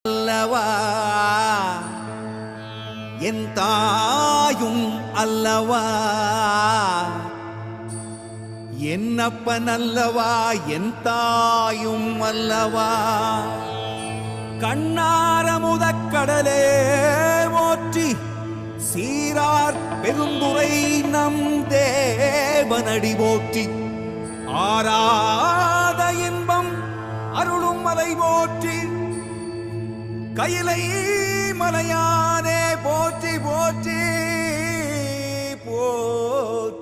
அல்லவா என் தாயும் அல்லவா என்னப்பன் அல்லவா என் தாயும் அல்லவா கண்ணாரமுதக்கடலே போற்றி சீரார் பெருந்துரை நம் தேவனடி போற்றி ஆராத இன்பம் அருளும் மலை போற்றி கையிலை மலையானே போற்றி போற்றி போற்றி.